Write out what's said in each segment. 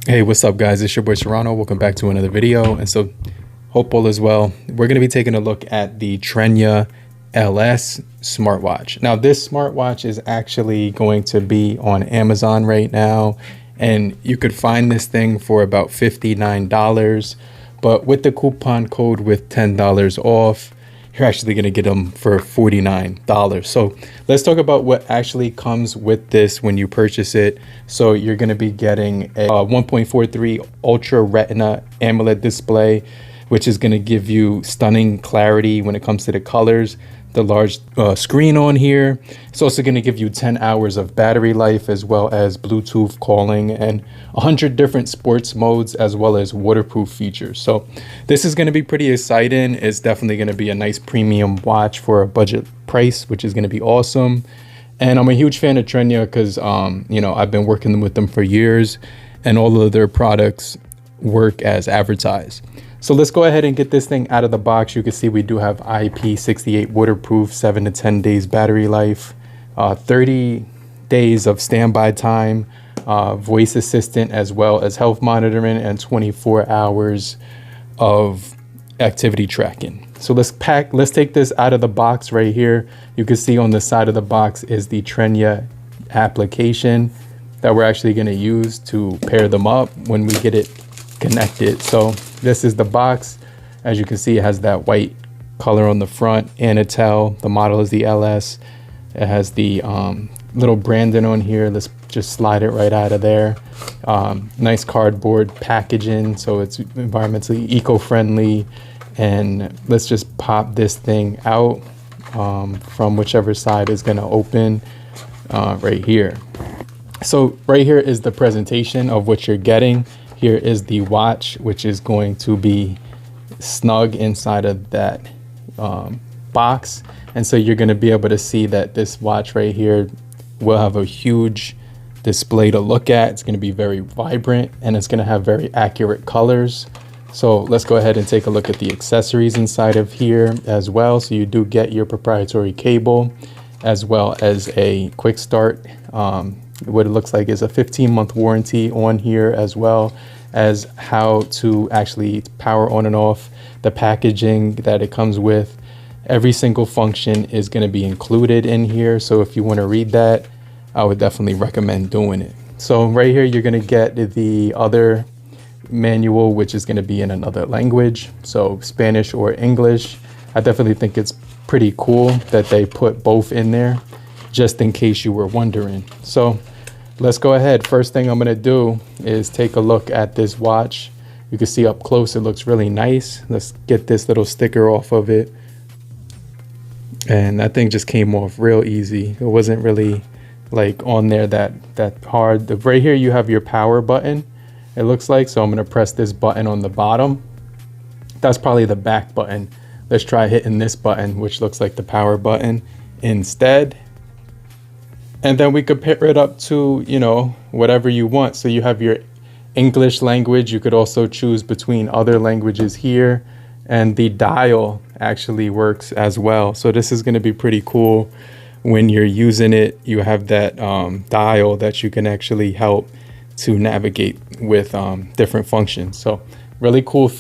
Hey, what's up guys? It's your boy Serrano. Welcome back to another video. And so hope all is well. We're going to be taking a look at the Tranya LS smartwatch. Now this smartwatch is actually going to be on Amazon right now, and you could find this thing for about $59, but with the coupon code with $10 off, you're actually going to get them for $49. So let's talk about what actually comes with this when you purchase it. So you're going to be getting a 1.43 Ultra Retina AMOLED display, which is going to give you stunning clarity when it comes to the colors. The large screen on here. It's also going to give you 10 hours of battery life, as well as Bluetooth calling and 100 different sports modes, as well as waterproof features. So this is going to be pretty exciting. It's definitely going to be a nice premium watch for a budget price, which is going to be awesome. And I'm a huge fan of Tranya because you know, I've been working with them for years, and all of their products work as advertised. So let's go ahead and get this thing out of the box. You can see we do have IP68 waterproof, 7 to 10 days battery life, 30 days of standby time, voice assistant, as well as health monitoring, and 24 hours of activity tracking. So let's take this out of the box right here. You can see on the side of the box is the Tranya application that we're actually going to use to pair them up when we get it connected. So this is the box. As you can see, it has that white color on the front, Anatel. The model is the LS. It has the little branding on here. Let's just slide it right out of there. Nice cardboard packaging, so it's environmentally eco-friendly. And let's just pop this thing out from whichever side is going to open right here. So right here is the presentation of what you're getting. Here is the watch, which is going to be snug inside of that box. And so you're going to be able to see that this watch right here will have a huge display to look at. It's going to be very vibrant, and it's going to have very accurate colors. So let's go ahead and take a look at the accessories inside of here as well. So you do get your proprietary cable, as well as a quick start. What it looks like is a 15-month warranty on here, as well as how to actually power on and off. The packaging that it comes with, every single function is going to be included in here. So if you want to read that, I would definitely recommend doing it. So right here, you're going to get the other manual, which is going to be in another language, so Spanish or English. I definitely think it's pretty cool that they put both in there, just in case you were wondering. So let's go ahead. First thing I'm going to do is take a look at this watch. You can see up close, it looks really nice. Let's get this little sticker off of it. And that thing just came off real easy. It wasn't really like on there that hard. Right here you have your power button, it looks like. So I'm going to press this button on the bottom. That's probably the back button. Let's try hitting this button, which looks like the power button instead. And then we could pair it up to, you know, whatever you want. So you have your English language. You could also choose between other languages here. And the dial actually works as well. So this is going to be pretty cool. When you're using it, you have that dial that you can actually help to navigate with different functions. So really cool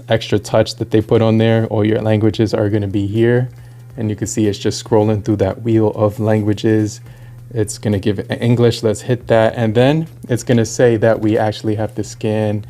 extra touch that they put on there. All your languages are going to be here. And you can see it's just scrolling through that wheel of languages. It's going to give English. Let's hit that. And then it's going to say that we actually have to scan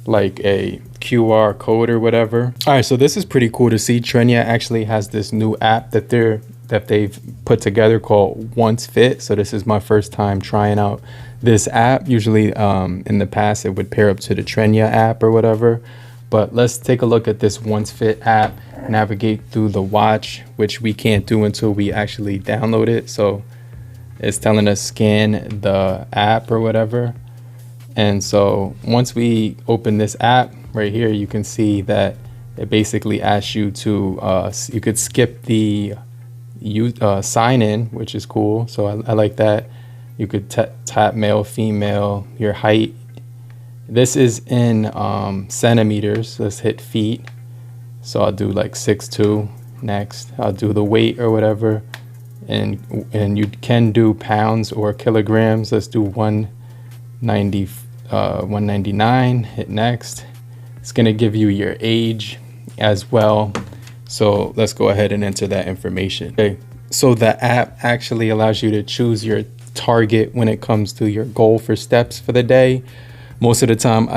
like a QR code or whatever. All right, so this is pretty cool to see. Tranya actually has this new app that they've put together called Once Fit. So this is my first time trying out this app. Usually in the past, it would pair up to the Tranya app or whatever. But let's take a look at this Once Fit app, navigate through the watch, which we can't do until we actually download it. So it's telling us scan the app or whatever. And so once we open this app right here, you can see that it basically asks you to, you could skip the sign in, which is cool. So I like that. You could tap male, female, your height. This is in centimeters. Let's hit feet. So I'll do like 6'2". Next, I'll do the weight or whatever. And you can do pounds or kilograms. Let's do 190 $199. Hit next. It's going to give you your age as well. So let's go ahead and enter that information. Okay. So the app actually allows you to choose your target when it comes to your goal for steps for the day. Most of the time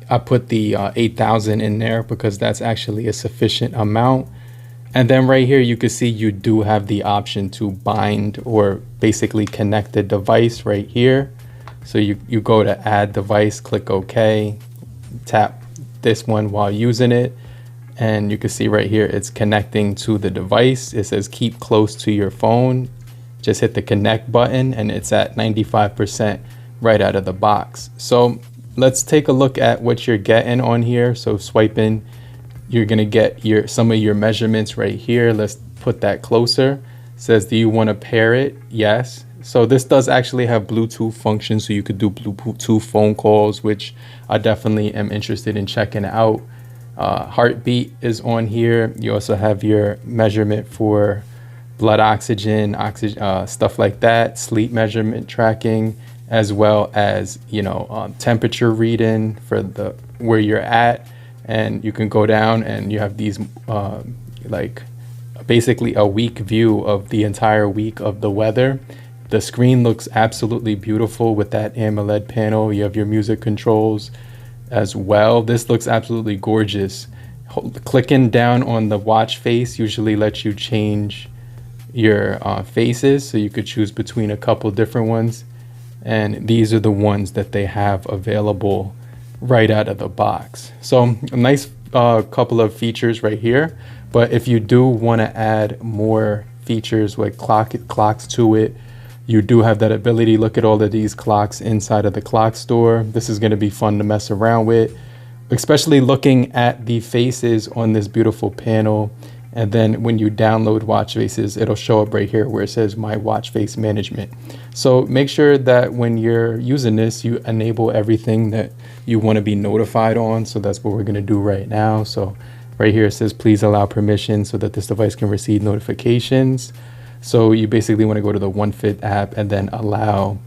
I put the 8,000 in there because that's actually a sufficient amount. And then right here, you can see you do have the option to bind or basically connect the device right here. So you go to add device, click OK, tap this one while using it. And you can see right here, it's connecting to the device. It says keep close to your phone. Just hit the connect button and it's at 95% right out of the box. So let's take a look at what you're getting on here. So swiping, you're gonna get some of your measurements right here. Let's put that closer. It says, do you want to pair it? Yes. So this does actually have Bluetooth function, so you could do Bluetooth phone calls, which I definitely am interested in checking out. Heartbeat is on here. You also have your measurement for blood oxygen, stuff like that, sleep measurement tracking, as well as temperature reading for where you're at. And you can go down and you have these like basically a week view of the entire week of the weather. The screen looks absolutely beautiful with that AMOLED panel. You have your music controls as well. This looks absolutely gorgeous. Clicking down on the watch face usually lets you change your faces, so you could choose between a couple different ones. And these are the ones that they have available right out of the box. So a nice couple of features right here. But if you do want to add more features like clocks to it, you do have that ability. Look at all of these clocks inside of the clock store. This is going to be fun to mess around with, especially looking at the faces on this beautiful panel. And then when you download watch faces, it'll show up right here where it says my watch face management. So make sure that when you're using this, you enable everything that you want to be notified on. So that's what we're going to do right now. So right here it says please allow permission so that this device can receive notifications. So you basically want to go to the OneFit app and then allow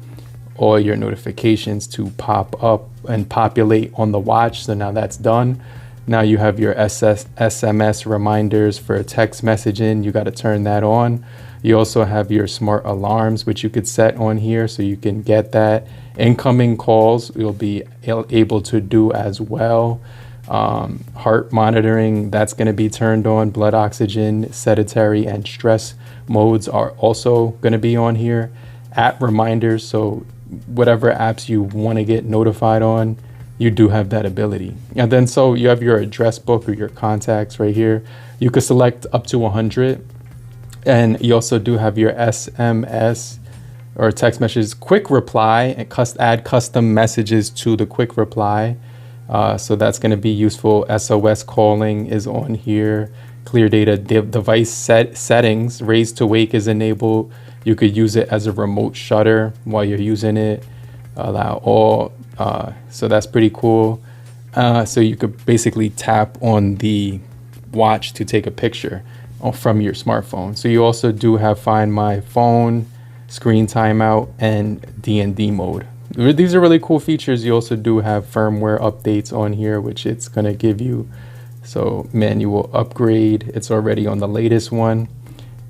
all your notifications to pop up and populate on the watch. So now that's done. Now you have your SMS reminders for text messaging. You got to turn that on. You also have your smart alarms, which you could set on here so you can get that. Incoming calls you'll be able to do as well. Heart monitoring, that's going to be turned on. Blood oxygen, sedentary, and stress modes are also going to be on here. App reminders, so whatever apps you want to get notified on, you do have that ability. And then so you have your address book or your contacts right here. You could select up to 100. And you also do have your SMS or text messages, quick reply, and add custom messages to the quick reply. So that's going to be useful. SOS calling is on here. Clear data device settings, raise to wake is enabled. You could use it as a remote shutter while you're using it. Allow all. So that's pretty cool. So you could basically tap on the watch to take a picture from your smartphone. So you also do have Find My Phone, Screen Timeout, and D&D mode. These are really cool features. You also do have firmware updates on here, which it's going to give you. So manual upgrade, it's already on the latest one.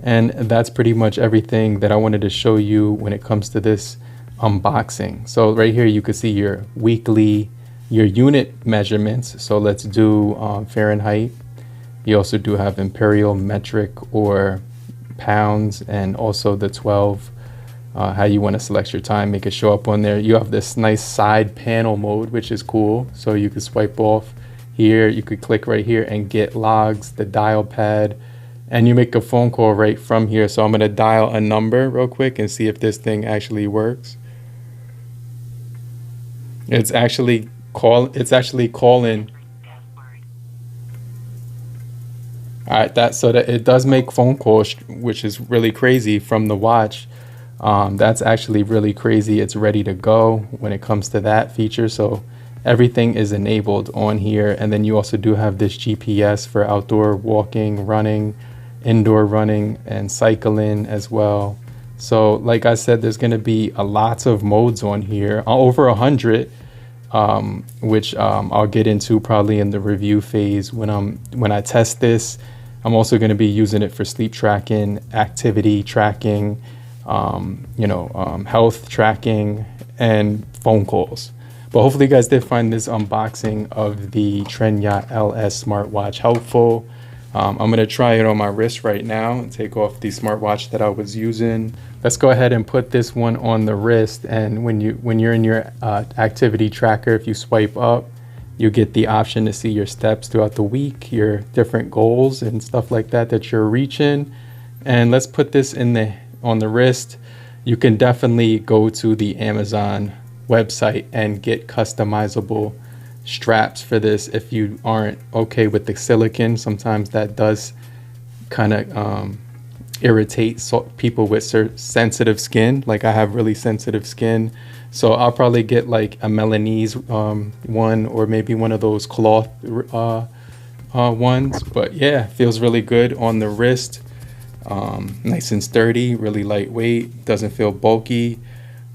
And that's pretty much everything that I wanted to show you when it comes to this unboxing. So right here you can see your weekly, your unit measurements. So let's do Fahrenheit. You also do have imperial, metric, or pounds, and also the 12, how you want to select your time, make it show up on there. You have this nice side panel mode, which is cool. So you can swipe off here, you could click right here and get logs, the dial pad, and you make a phone call right from here. So I'm going to dial a number real quick and see if this thing actually works. It's actually calling. All right, so that it does make phone calls, which is really crazy from the watch. That's actually really crazy. It's ready to go when it comes to that feature. So everything is enabled on here. And then you also do have this GPS for outdoor walking, running, indoor running, and cycling as well. So like I said, there's going to be a lots of modes on here, over 100, which I'll get into probably in the review phase when I test this. I'm also going to be using it for sleep tracking, activity tracking, health tracking, and phone calls. But hopefully you guys did find this unboxing of the Tranya LS smartwatch helpful. I'm going to try it on my wrist right now and take off the smartwatch that I was using. Let's go ahead and put this one on the wrist. And when you're in your activity tracker, if you swipe up, you get the option to see your steps throughout the week, your different goals and stuff like that you're reaching. And let's put this on the wrist. You can definitely go to the Amazon website and get customizable straps for this if you aren't okay with the silicone. Sometimes that does kind of irritate people with sensitive skin. Like I have really sensitive skin, so I'll probably get like a Milanese one, or maybe one of those cloth ones. But yeah, feels really good on the wrist. Nice and sturdy, really lightweight, doesn't feel bulky.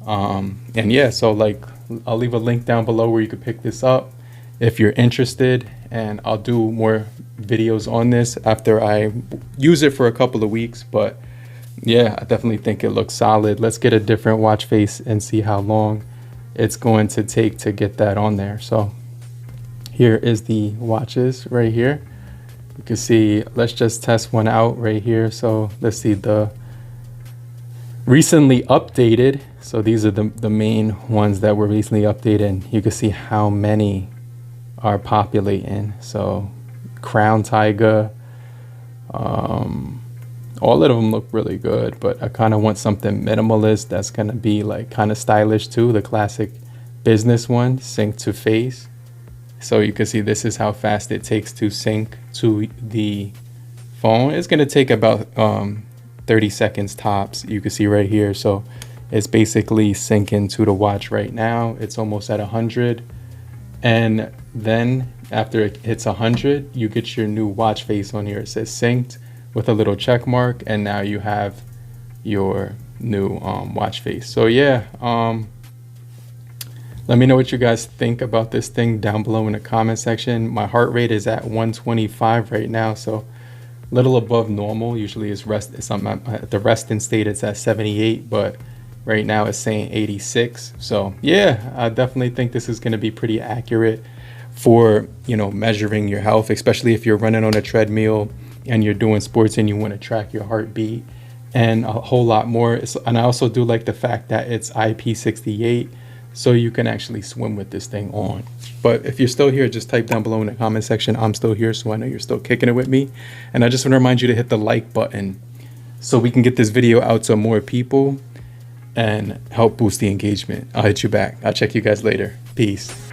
And yeah, so like I'll leave a link down below where you could pick this up if you're interested, and I'll do more videos on this after I use it for a couple of weeks. But yeah, I definitely think it looks solid. Let's get a different watch face and see how long it's going to take to get that on there. So here is the watches right here. You can see, let's just test one out right here. So let's see the recently updated. So these are the main ones that were recently updated. You can see how many are populating. So Crown Tiger, all of them look really good, but I kind of want something minimalist that's gonna be like kind of stylish too. The classic business one, sync to face. So you can see this is how fast it takes to sync to the phone. It's gonna take about 30 seconds tops. You can see right here. So it's basically syncing to the watch right now. It's almost at 100. And then after it hits 100, you get your new watch face on here. It says synced with a little check mark, and now you have your new watch face. So yeah, let me know what you guys think about this thing down below in the comment section. My heart rate is at 125 right now, so a little above normal. Usually it's at the resting state, it's at 78, but right now it's saying 86. So yeah, I definitely think this is going to be pretty accurate for, measuring your health, especially if you're running on a treadmill and you're doing sports and you want to track your heartbeat and a whole lot more. And I also do like the fact that it's IP68, so you can actually swim with this thing on. But if you're still here, just type down below in the comment section, I'm still here, so I know you're still kicking it with me. And I just want to remind you to hit the like button so we can get this video out to more people and help boost the engagement. I'll hit you back. I'll check you guys later. Peace.